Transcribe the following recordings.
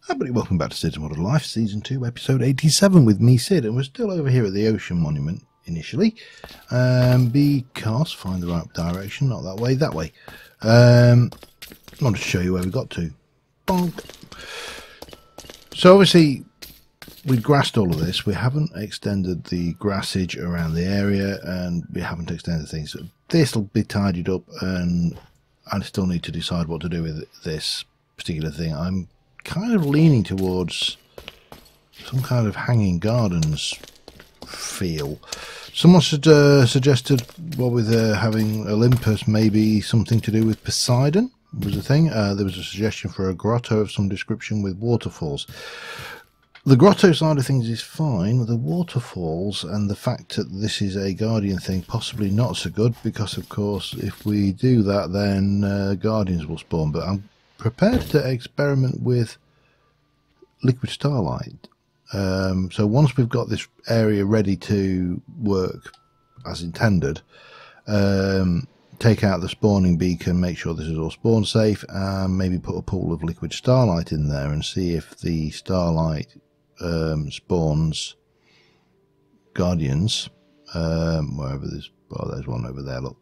Everybody, welcome back to Cids Modern Life, Season 2, Episode 87 with me, Cid, and we're still over here at the Ocean Monument, initially, because, find the right direction, not that way, that way. I want to show you where we got to. Bonk. So obviously, we've grassed all of this, we haven't extended the grassage around the area, and we haven't extended things. So this will be tidied up, and I still need to decide what to do with this particular thing. I'm kind of leaning towards some kind of hanging gardens feel. Someone suggested, well, with having Olympus, maybe something to do with Poseidon was the thing. There was a suggestion for a grotto of some description with waterfalls. The grotto side of things is fine. The waterfalls and the fact that this is a guardian thing, possibly not so good, because of course if we do that then guardians will spawn. But I'm prepared to experiment with liquid starlight. So once we've got this area ready to work as intended, take out the spawning beacon, make sure this is all spawn safe, and maybe put a pool of liquid starlight in there and see if the starlight spawns guardians wherever there's, well, there's one over there, look.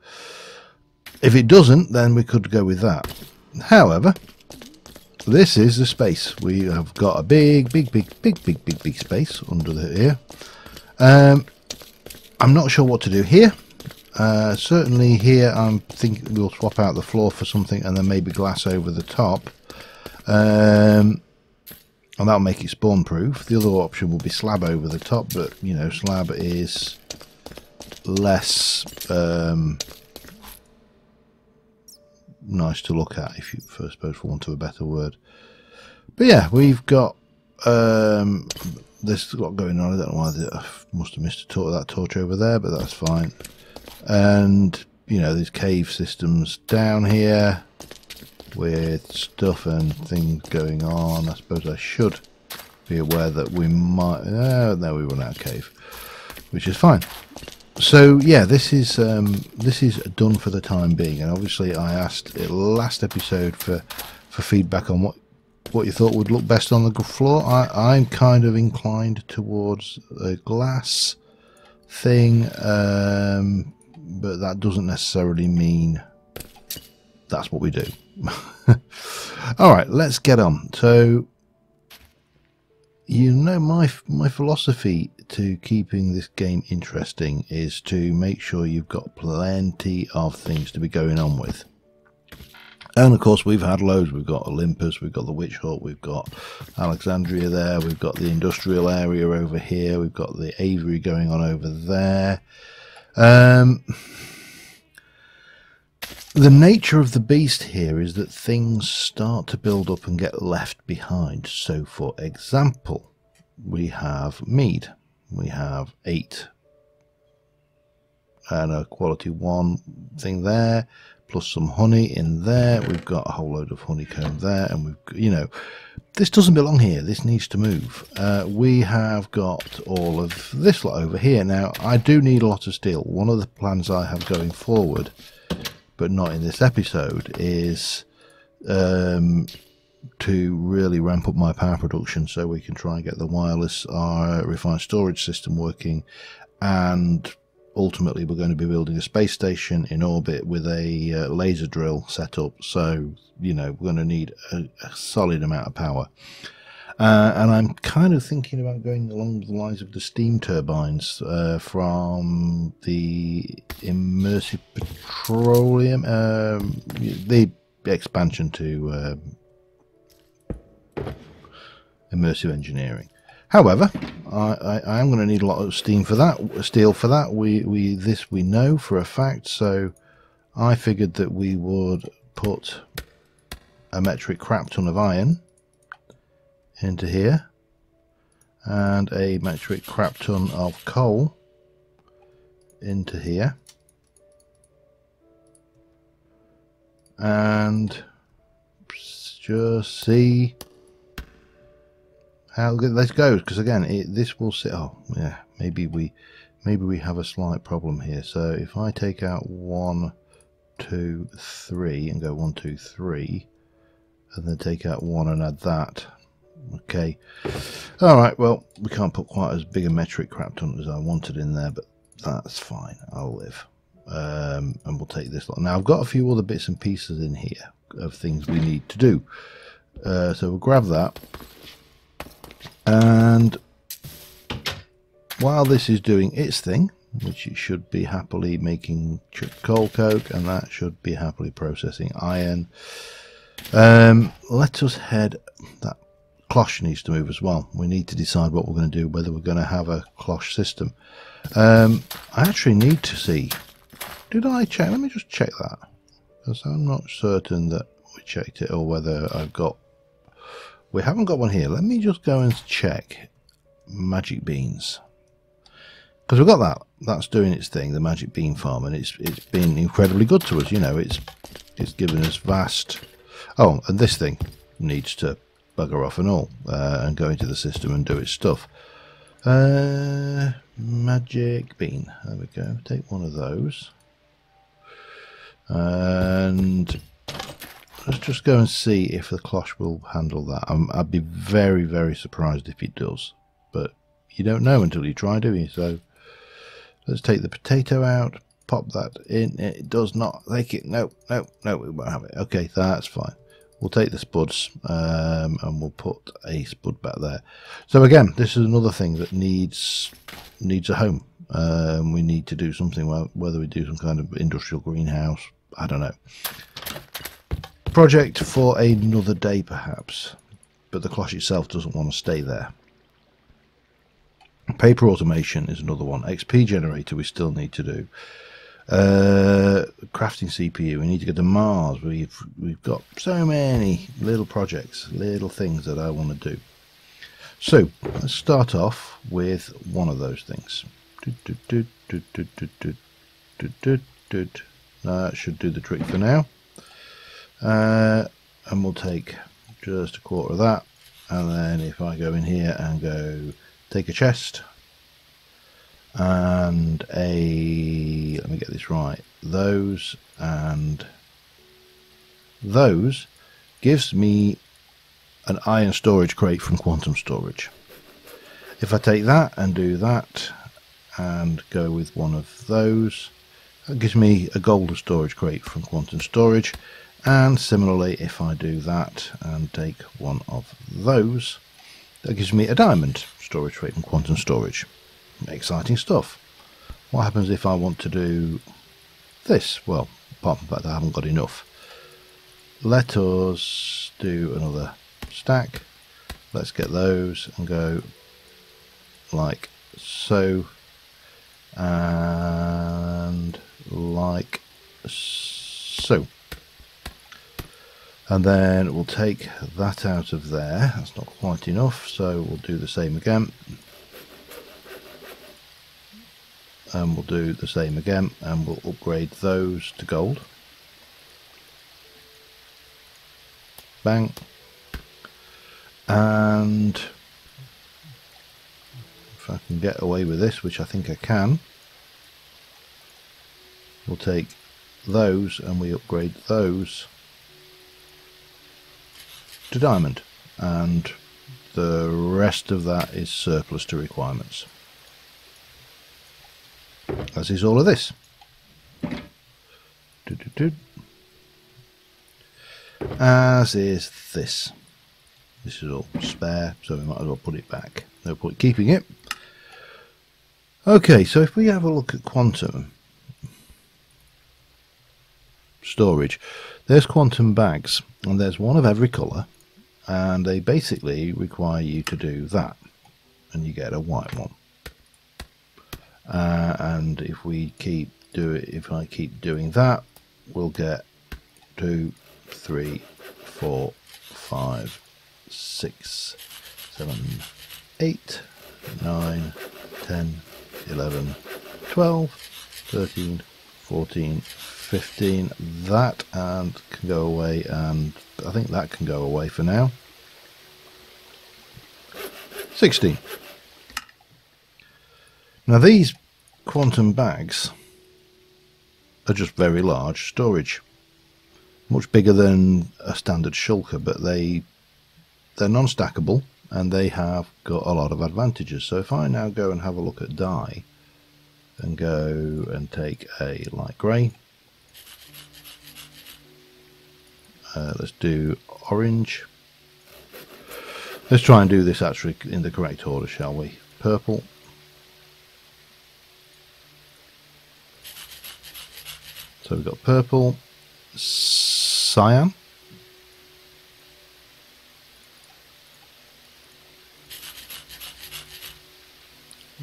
If it doesn't, then we could go with that. However, this is the space. We have got a big space under here. I'm not sure what to do here. Certainly here I'm thinking we'll swap out the floor for something and then maybe glass over the top. And that'll make it spawn proof. The other option will be slab over the top, but you know, slab is less nice to look at, if you first suppose, for want of a better word. But yeah, we've got this lot going on. I don't know why I must have missed that torch over there, but that's fine. And you know, there's cave systems down here with stuff and things going on. I suppose I should be aware that we might no, we run out of cave, which is fine. So yeah, this is done for the time being, and obviously I asked last episode for feedback on what you thought would look best on the floor. I'm kind of inclined towards a glass thing, but that doesn't necessarily mean that's what we do. All right, let's get on. So, you know, my philosophy to keeping this game interesting is to make sure you've got plenty of things to be going on with. And of course we've had loads. We've got Olympus, we've got the Witch Hut, we've got Alexandria there, we've got the industrial area over here, we've got the aviary going on over there. The nature of the beast here is that things start to build up and get left behind. So for example, we have mead. We have 8 and a quality 1 thing there, plus some honey in there. We've got a whole load of honeycomb there, and we've, you know, this doesn't belong here. This needs to move. We have got all of this lot over here. Now, I do need a lot of steel. One of the plans I have going forward, but not in this episode, is to really ramp up my power production so we can try and get the wireless refined storage system working, and ultimately we're going to be building a space station in orbit with a laser drill set up. So you know, we're going to need a solid amount of power, and I'm kind of thinking about going along the lines of the steam turbines from the immersive petroleum, the expansion to immersive engineering. However, I am going to need a lot of steel for that. We know for a fact, so I figured that we would put a metric crap ton of iron into here and a metric crap ton of coal into here, and just see how good this goes, because again this will sit. Oh yeah, maybe we have a slight problem here. So if I take out 1, 2, 3 and go 1, 2, 3, and then take out 1 and add that. Okay. Alright, well, we can't put quite as big a metric crap ton as I wanted in there, but that's fine. I'll live. And we'll take this lot. Now, I've got a few other bits and pieces in here of things we need to do. So we'll grab that. And while this is doing its thing, which it should be happily making coal coke, and that should be happily processing iron, let us head... That cloche needs to move as well. We need to decide what we're going to do, whether we're going to have a cloche system. I actually need to see... Did I check? Let me just check that, because I'm not certain that we checked it, or whether I've got... We haven't got one here. Let me just go and check magic beans, because we've got that. That's doing its thing, the magic bean farm, and it's been incredibly good to us. You know, it's given us vast... Oh, and this thing needs to bugger off and all, and go into the system and do its stuff. Magic bean. There we go. Take one of those. And let's just go and see if the cloche will handle that. I'd be very, very surprised if it does. But you don't know until you try, do you? So let's take the potato out, pop that in. It does not take it. No, no, no, we won't have it. Okay, that's fine. We'll take the spuds, and we'll put a spud back there. So again, this is another thing that needs a home. We need to do something, whether we do some kind of industrial greenhouse, I don't know. Project for another day perhaps, but the cloche itself doesn't want to stay there. Paper automation is another one. XP generator we still need to do. Crafting CPU, we need to go to Mars. We've got so many little projects, little things that I want to do. So let's start off with one of those things. That should do the trick for now. And we'll take just a quarter of that, and then if I go in here and go take a chest and a, let me get this right, those and those, gives me an iron storage crate from Quantum Storage. If I take that and do that and go with one of those, that gives me a gold storage crate from Quantum Storage. And similarly, if I do that and take one of those, that gives me a diamond storage crate from Quantum Storage. Exciting stuff. What happens if I want to do this? Well, apart from the fact that I haven't got enough. Let us do another stack. Let's get those and go like so, and like so. And then we'll take that out of there. That's not quite enough, so we'll do the same again. And we'll do the same again, and we'll upgrade those to gold. Bang. And if I can get away with this, which I think I can, we'll take those and we upgrade those to diamond, and the rest of that is surplus to requirements, as is all of this. As is this. This is all spare, so we might as well put it back. No point keeping it. Okay, so if we have a look at quantum storage, there's quantum bags, and there's one of every colour, and they basically require you to do that, and you get a white one. And if I keep doing that, we'll get 2, 3, 4, 5, 6, 7, 8, 9, 10, 11, 12, 13, 14, 15. That and can go away, and I think that can go away for now. 16. Now these quantum bags are just very large storage. Much bigger than a standard shulker, but they're non-stackable and they have got a lot of advantages. So if I now go and have a look at dye and go and take a light grey, let's do orange. Let's try and do this actually in the correct order, shall we? Purple. So we've got purple, cyan,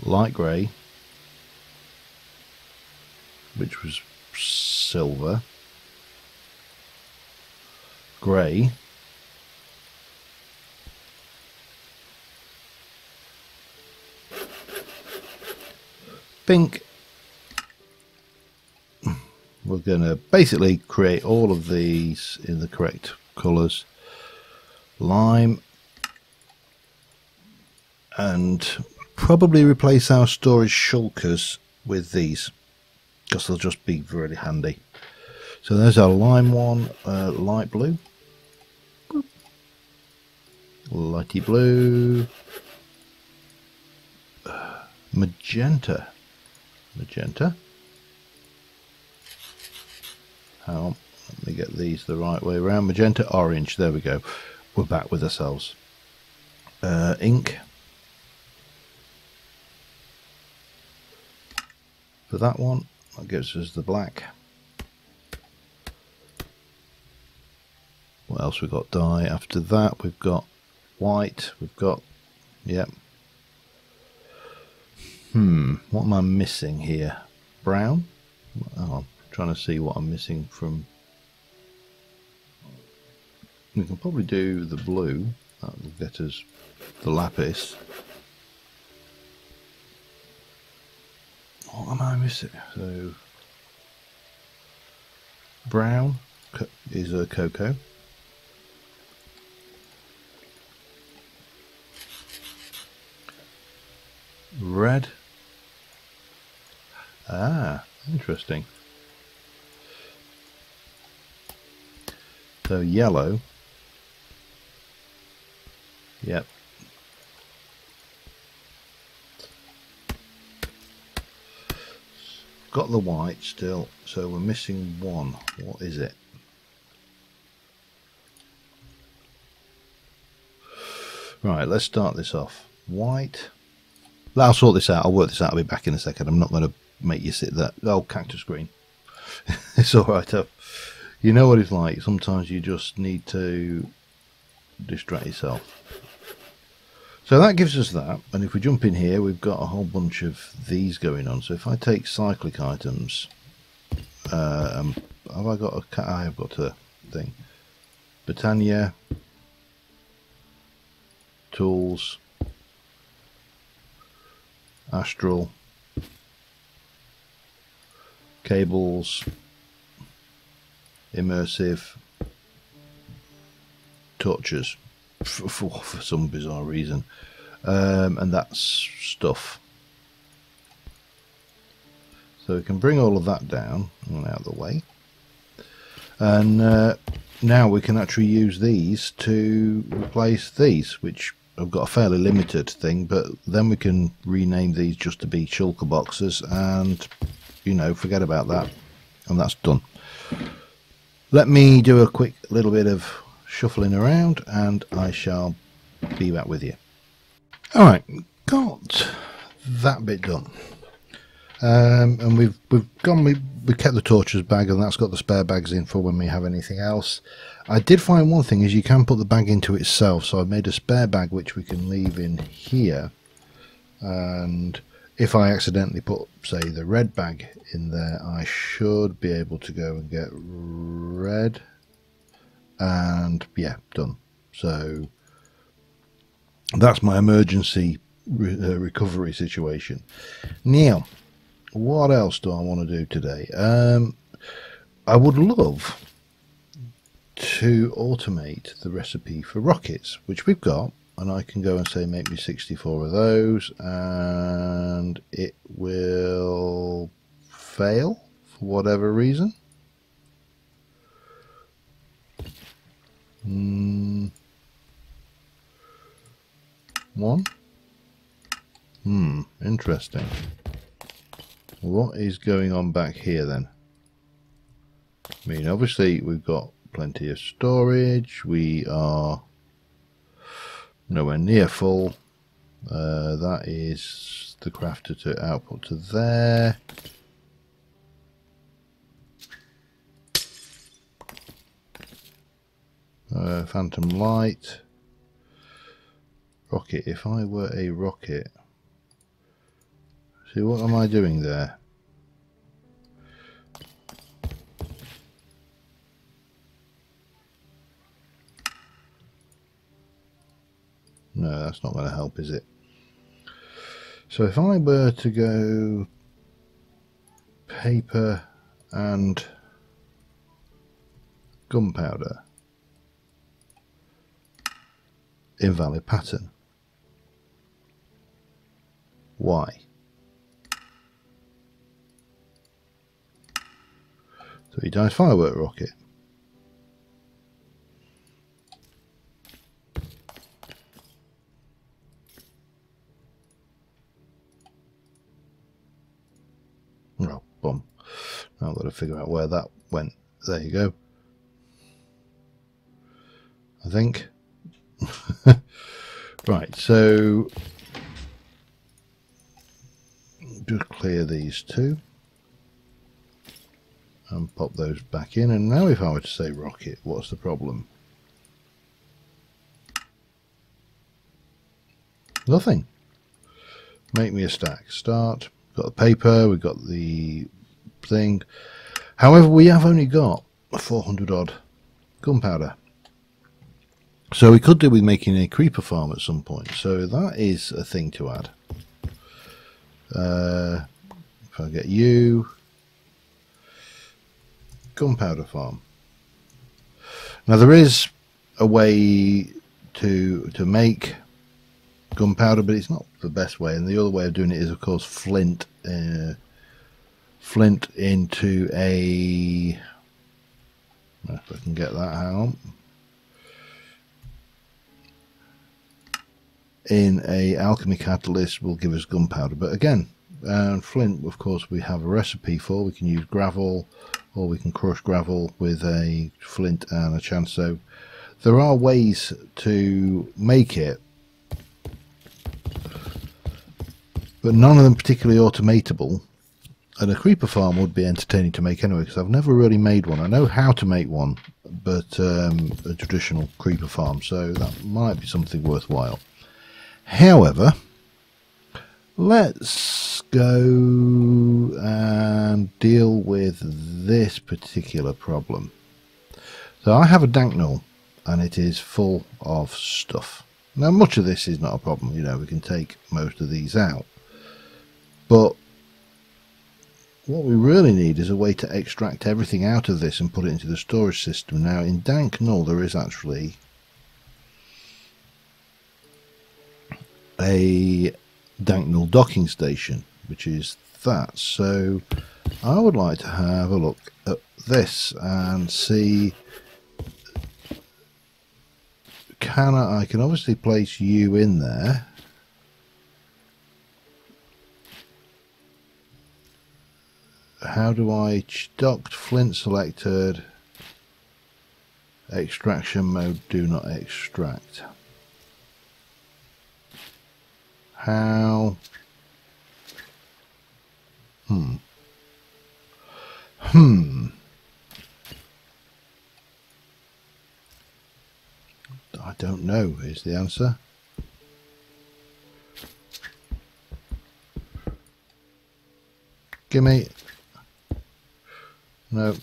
light grey, which was silver, grey, pink. We're going to basically create all of these in the correct colours. Lime, and probably replace our storage shulkers with these because they'll just be really handy. So there's our lime one, light blue, lighty blue, magenta. Hang on, let me get these the right way around. Magenta, orange, there we go. We're back with ourselves. Ink. For that one, that gives us the black. What else we've got? Dye. After that, we've got white. We've got, yep. What am I missing here? Brown? Oh, I'm trying to see what I'm missing from. We can probably do the blue. That will get us the lapis. What am I missing? So brown is a cocoa. Red. Ah, interesting. So yellow. Yep. Got the white still, so we're missing one. What is it? Right, let's start this off. White. I'll sort this out. I'll work this out. I'll be back in a second. I'm not going to make you sit there. Oh, cactus green. It's alright. You know what it's like. Sometimes you just need to distract yourself. So that gives us that. And if we jump in here, we've got a whole bunch of these going on. So if I take cyclic items, have I got a... I have got a thing. Britannia. Tools. Astral, cables, immersive, torches for some bizarre reason, and that's stuff. So we can bring all of that down and out of the way, and now we can actually use these to replace these, which I've got a fairly limited thing, but then we can rename these just to be shulker boxes and, you know, forget about that, and that's done. Let me do a quick little bit of shuffling around and I shall be back with you. Alright, got that bit done. And we've kept the torches bag, and that's got the spare bags in for when we have anything else. I did find one thing is you can put the bag into itself, so I've made a spare bag which we can leave in here, and if I accidentally put, say, the red bag in there, I should be able to go and get red, and yeah, done. So that's my emergency recovery situation. Now, what else do I want to do today? I would love to automate the recipe for rockets, which we've got, and I can go and say make me 64 of those, and it will fail for whatever reason. One. Interesting. What is going on back here then? I mean, obviously we've got plenty of storage. We are nowhere near full. That is the crafter to output to there. Phantom light. Rocket. If I were a rocket. See, what am I doing there? No, that's not going to help, is it? So if I were to go paper and gunpowder, invalid pattern. Why? 3 times firework rocket. Oh, boom. Now I've got to figure out where that went. There you go. I think. Right, so just clear these two and pop those back in. And now if I were to say rocket, what's the problem? Nothing. Make me a stack. Start. Got the paper, we've got the thing. However, we have only got 400 odd gunpowder. So we could do with making a creeper farm at some point. So that is a thing to add. If I get you, gunpowder farm. Now there is a way to make gunpowder, but it's not the best way. And the other way of doing it is, of course, flint. Flint into a. If I can get that, hang on. In a alchemy catalyst will give us gunpowder, but again, flint, of course, we have a recipe for. We can use gravel, or we can crush gravel with a flint and a chance. So there are ways to make it, but none of them particularly automatable. And a creeper farm would be entertaining to make anyway, because I've never really made one. I know how to make one, but a traditional creeper farm, so that might be something worthwhile. However, let's go and deal with this particular problem. So I have a dank knoll, and it is full of stuff. Now, much of this is not a problem. You know, we can take most of these out. But what we really need is a way to extract everything out of this and put it into the storage system. Now, in dank knoll, there is actually a dank knoll docking station, which is that. So I would like to have a look at this and see, I can obviously place you in there. How do I docked, flint selected, extraction mode, do not extract. How? I don't know is the answer. Gimme. No.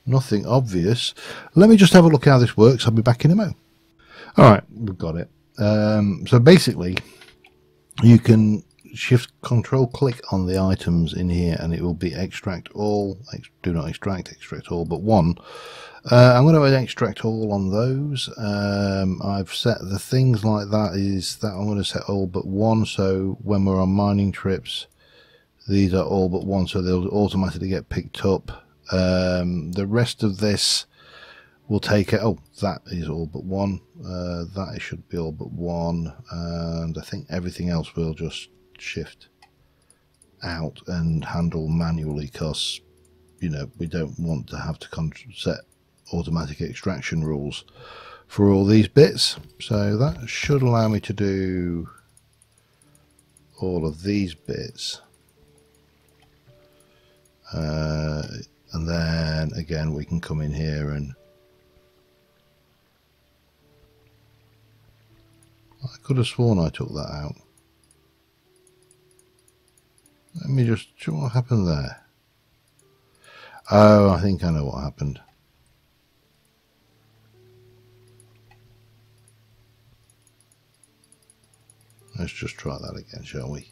Nothing obvious. Let me just have a look how this works. I'll be back in a mo. Alright, we've got it. So basically, you can shift control click on the items in here and it will be extract all, do not extract, extract all but one. I'm going to extract all on those. I've set the things like that is that I'm going to set all but one, so when we're on mining trips These are all but one, so they'll automatically get picked up. The rest of this will take it. Oh, that is all but one. That should be all but one, and I think everything else will just shift out and handle manually, because you know we don't want to have to set automatic extraction rules for all these bits. So that should allow me to do all of these bits, and then again we can come in here, and I could have sworn I took that out. Let me just see what happened there. Oh, I think I know what happened. Let's just try that again, shall we?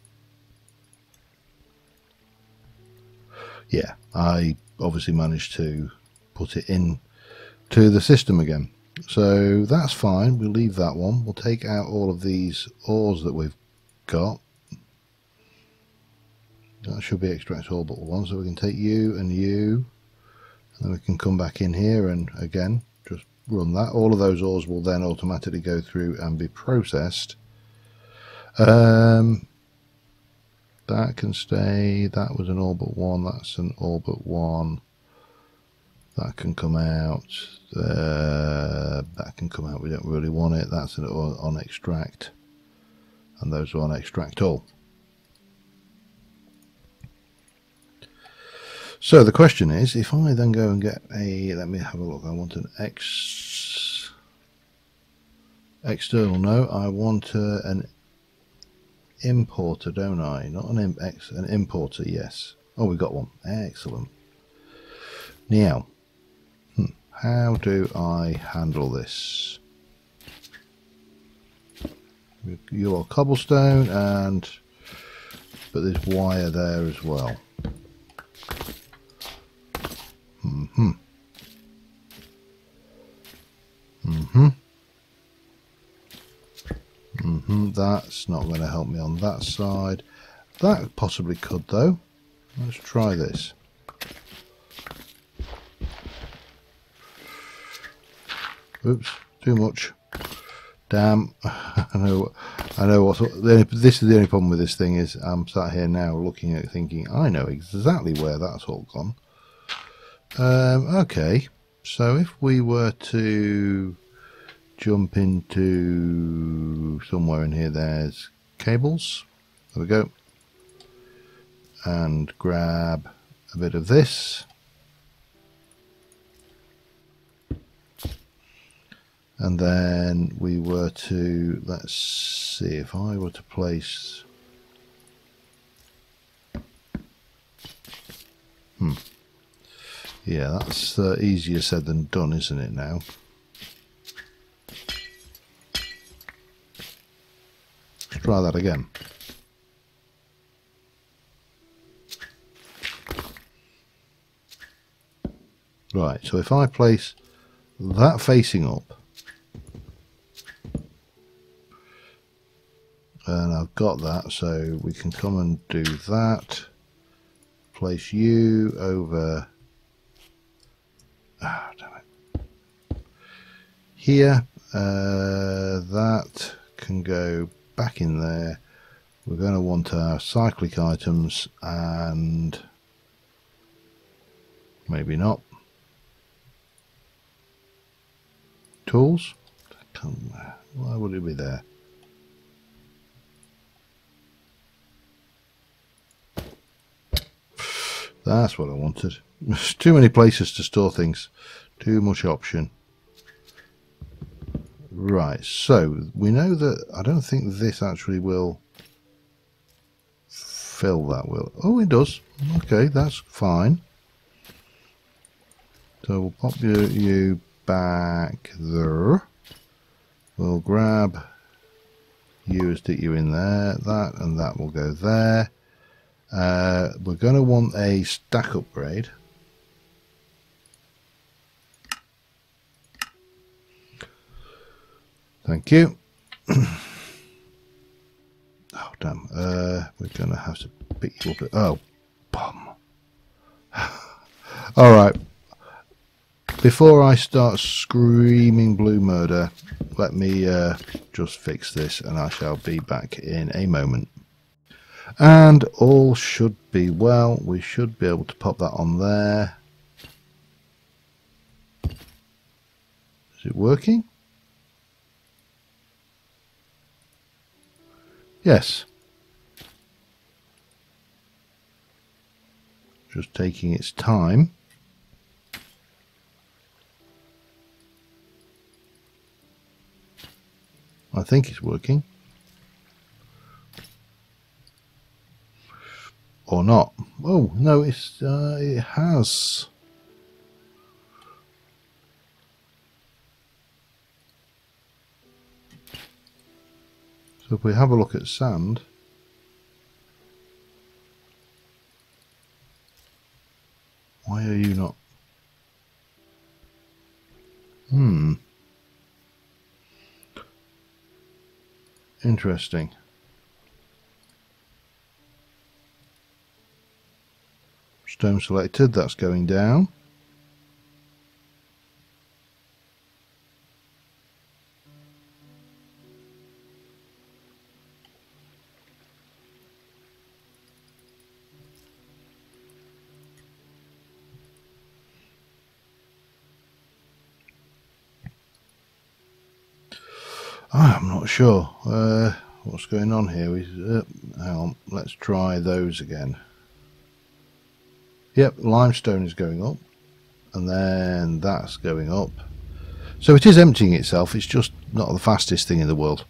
Yeah, I obviously managed to put it in to the system again. So that's fine, we'll leave that one. We'll take out all of these ores that we've got. That should be extract all but one, so we can take you, and then we can come back in here and again just run that. All of those ores will then automatically go through and be processed. That can stay. That was an all but one. That's an all but one. That can come out. That can come out. We don't really want it. That's an on extract, and those are on extract all. So the question is, if I then go and get a, let me have a look. I want an external. No, I want an importer, don't I? Not an importer. Yes. Oh, we got one. Excellent. Now, how do I handle this? You are cobblestone, and but there's wire there as well. That's not going to help me on that side. That possibly could, though. Let's try this. Oops, too much. Damn. I know what's this is the only problem with this thing is I'm sat here now looking at it thinking I know exactly where that's all gone. Okay, so if we were to jump into somewhere in here, there's cables. There we go. And grab a bit of this. And then we were to, let's see, if I were to place yeah, that's easier said than done, isn't it now? Let's try that again. Right, so if I place that facing up, and I've got that, so we can come and do that. Place you over here. That can go back in there. We're going to want our cyclic items, and maybe not. Tools? Why would it be there? That's what I wanted. There's too many places to store things. Too much option. Right, so we know that I don't think this actually will fill that, will it? Oh, it does. Okay, that's fine. So we'll pop you back there. We'll grab you and stick you in there. That and that will go there. We're going to want a stack upgrade. Thank you. Oh, damn. We're going to have to pick you up. Oh, bum. Alright. Before I start screaming blue murder, let me just fix this and I shall be back in a moment. And all should be well. We should be able to pop that on there. Is it working? Yes. Just taking its time. I think it's working. Or not. Oh, no, it has. So if we have a look at sand, why are you not? Interesting. Stone selected, that's going down. I'm not sure what's going on here. Hang on, let's try those again. Yep, limestone is going up, and then that's going up. So it is emptying itself. It's just not the fastest thing in the world.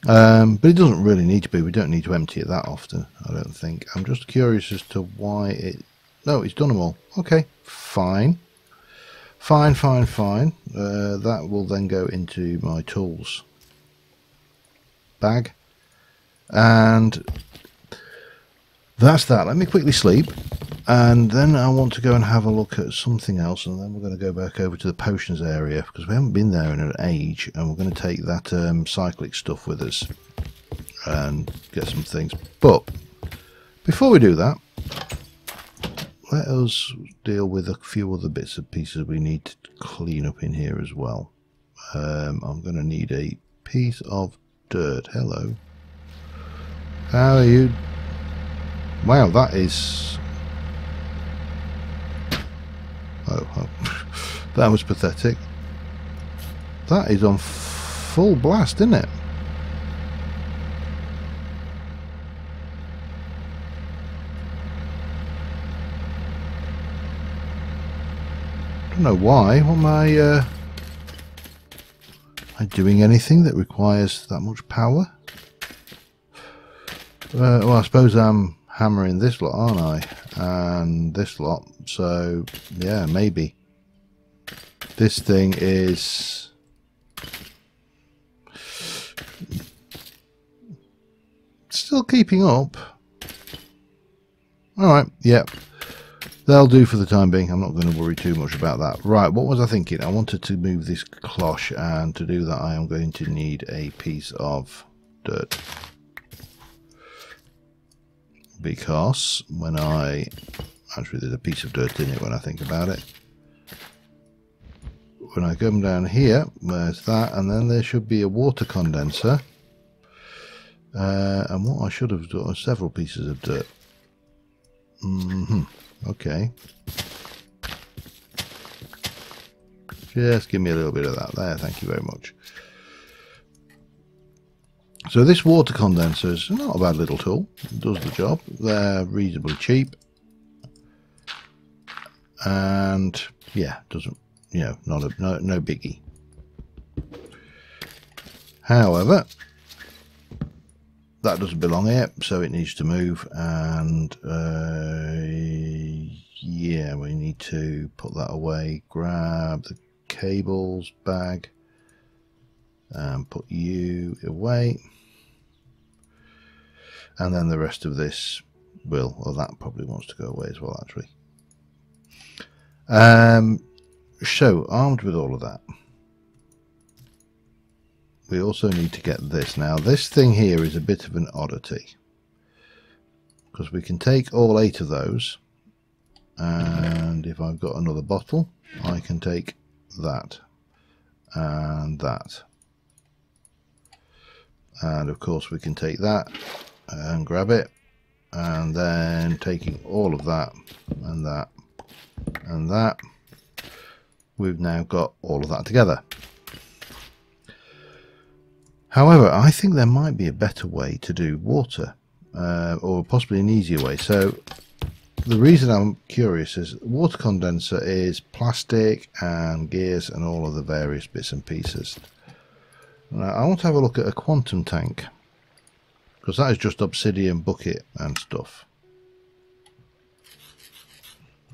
But it doesn't really need to be. We don't need to empty it that often, I don't think. I'm just curious as to why it... No, it's done them all. Okay, fine. Fine. That will then go into my tools bag. And that's that. Let me quickly sleep. And then I want to go and have a look at something else, and then we're going to go back over to the potions area because we haven't been there in an age, and we're going to take that cyclic stuff with us and get some things. But before we do that, let us deal with a few other bits and pieces we need to clean up in here as well. I'm going to need a piece of dirt. Hello. How are you? Wow, that is... Oh, that was pathetic. That is on full blast, isn't it? Don't know why. Am I doing anything that requires that much power? Well, I suppose I'm hammering this lot, aren't I? And this lot. So, yeah, maybe. This thing is... still keeping up. Alright, yeah. They'll do for the time being. I'm not going to worry too much about that. Right, what was I thinking? I wanted to move this cloche, and to do that I am going to need a piece of dirt. Because when I... Actually, there's a piece of dirt in it when I think about it. When I come down here, there's that, and then there should be a water condenser. And what I should have done is several pieces of dirt. Okay. Just give me a little bit of that there, thank you very much. So this water condenser is not a bad little tool. It does the job. They're reasonably cheap. And yeah, doesn't, you know, no biggie. However, that doesn't belong here, so it needs to move, and yeah, we need to put that away. Grab the cables bag and put you away, and then the rest of this will, well, that probably wants to go away as well, actually. So armed with all of that, we also need to get this. Now this thing here is a bit of an oddity, because we can take all 8 of those, and if I've got another bottle I can take that and that, and of course we can take that and grab it, and then taking all of that and that and that, we've now got all of that together. However, I think there might be a better way to do water, or possibly an easier way. So the reason I'm curious is water condenser is plastic and gears and all of the various bits and pieces. Now, I want to have a look at a quantum tank, because that is just obsidian bucket and stuff.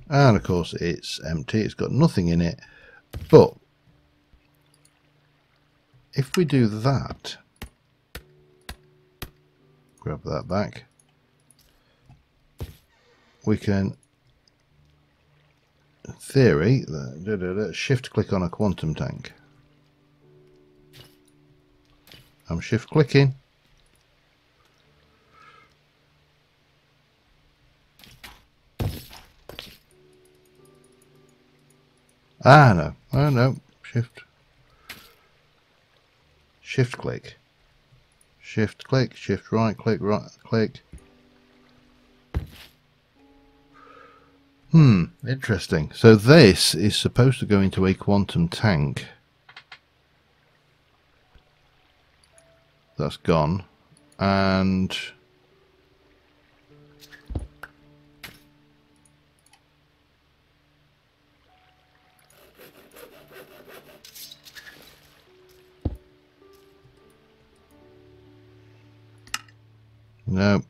And of course it's empty, it's got nothing in it. But if we do that, grab that back, we can, in theory, shift click on a quantum tank. I'm shift clicking. Ah, no. Oh, no. Shift click. Shift click. Shift right click. Right click. Interesting. So this is supposed to go into a quantum tank. That's gone. And no.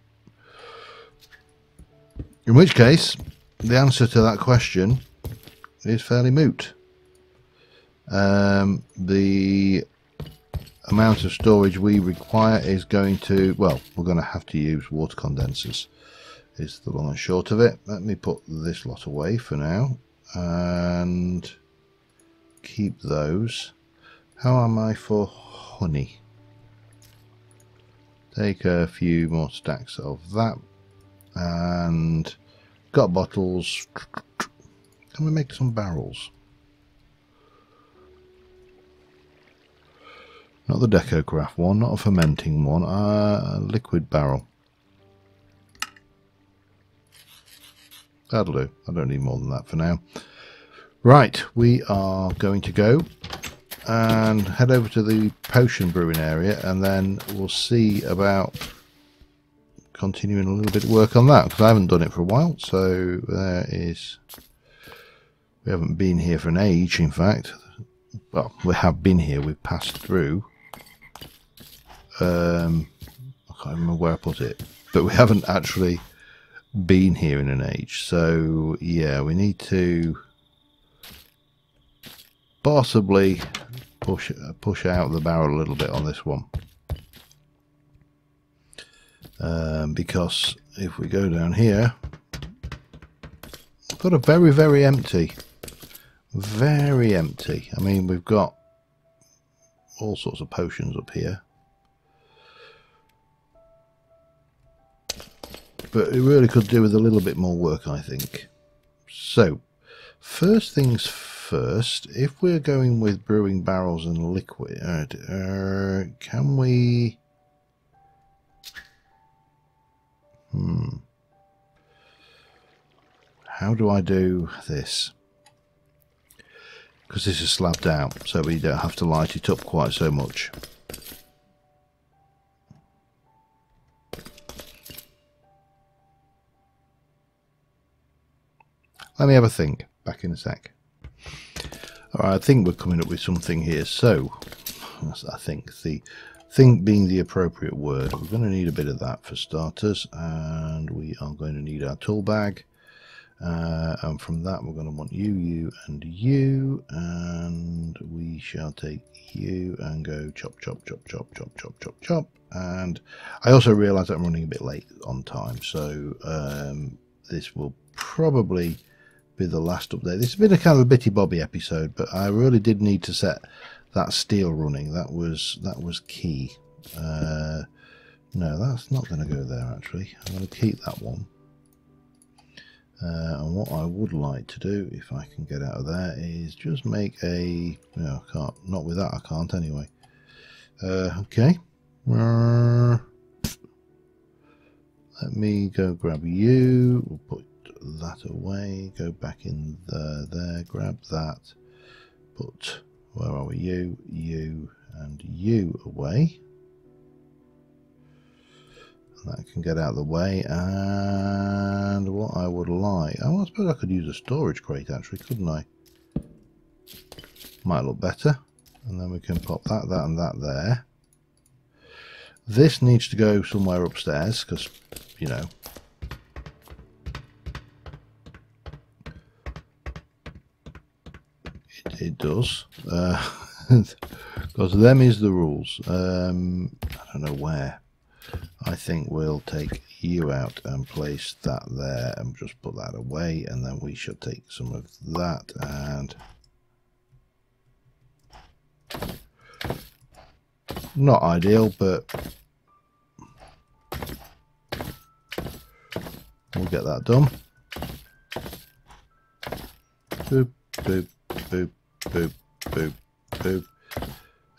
In which case, the answer to that question is fairly moot. The amount of storage we require is going to, well, we're going to have to use water condensers, is the long and short of it. Let me put this lot away for now and keep those. How am I for honey? Take a few more stacks of that, and got bottles. Can we make some barrels? Not the DecoCraft one, not a fermenting one, a liquid barrel. That'll do. I don't need more than that for now. Right, we are going to go and head over to the potion brewing area, and then we'll see about continuing a little bit of work on that, because I haven't done it for a while. So there is, we haven't been here for an age, in fact. Well, we have been here, we've passed through. I can't remember where I put it, but we haven't actually been here in an age. So yeah, we need to possibly push out the barrel a little bit on this one, because if we go down here, we've got a very empty. I mean, we've got all sorts of potions up here, but it really could do with a little bit more work, I think. So first things first, if we're going with brewing barrels and liquid, can we how do I do this? Because this is slabbed out, so we don't have to light it up quite so much. Let me have a think. Back in a sec. Alright, I think we're coming up with something here. So, I think the think being the appropriate word, we're going to need a bit of that for starters, and we are going to need our tool bag. And from that we're going to want you, and you, and we shall take you and go chop, chop, chop, chop, chop, chop, chop, chop. And I also realise that I'm running a bit late on time, so this will probably be the last update. This has been a kind of a bitty bobby episode, but I really did need to set that steel running. That was key. No, that's not going to go there actually. I'm going to keep that one. And what I would like to do, if I can get out of there, is just make a... No, I can't. Not with that, I can't anyway. Okay. Let me go grab you. We'll put that away. Go back in there. Grab that. Put... Where are we? You, and you away. That can get out of the way. And what I would like... Oh, I suppose I could use a storage crate actually, couldn't I? Might look better. And then we can pop that, and that there. This needs to go somewhere upstairs because, you know... It does. Because them is the rules. I don't know where. I think we'll take you out and place that there and just put that away, and then we should take some of that and not ideal, but we'll get that done. Boop, boop, boop, boop, boop, boop,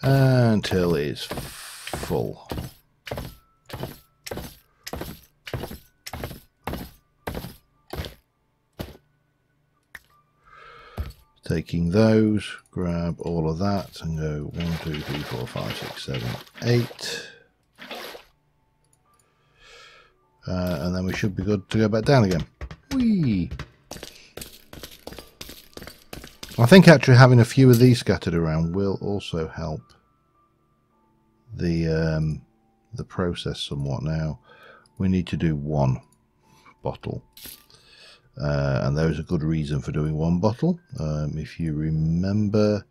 until it's full. Taking those, grab all of that and go 1, 2, 3, 4, 5, 6, 7, 8. And then we should be good to go back down again. Whee! I think actually having a few of these scattered around will also help the process somewhat. Now we need to do 1 bottle. And there is a good reason for doing 1 bottle. If you remember,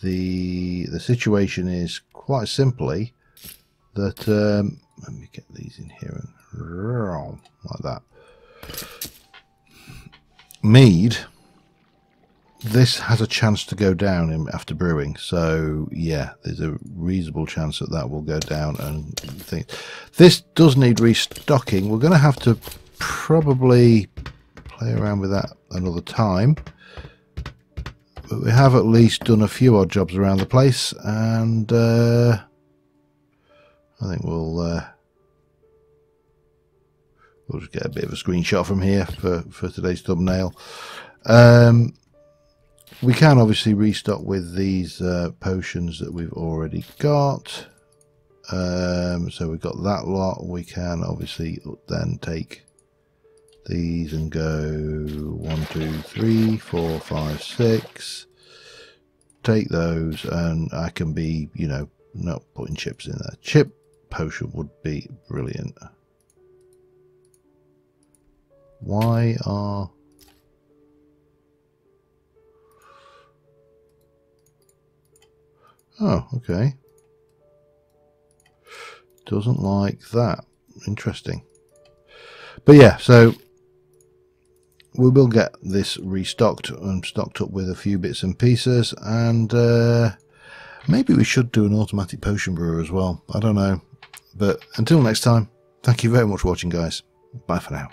the situation is quite simply that let me get these in here and like that. Mead, this has a chance to go down after brewing, so yeah, there's a reasonable chance that that will go down and things. This does need restocking. We're going to have to probably play around with that another time, but we have at least done a few odd jobs around the place, and I think we'll just get a bit of a screenshot from here for today's thumbnail. We can obviously restock with these potions that we've already got, so we've got that lot. We can obviously then take these and go 1, 2, 3, 4, 5, 6. Take those, and I can be, you know, not putting chips in there. Chip potion would be brilliant. Why are... Oh, okay. Doesn't like that. Interesting. But yeah, so we will get this restocked and stocked up with a few bits and pieces, and maybe we should do an automatic potion brewer as well. I don't know. But until next time, thank you very much for watching, guys. Bye for now.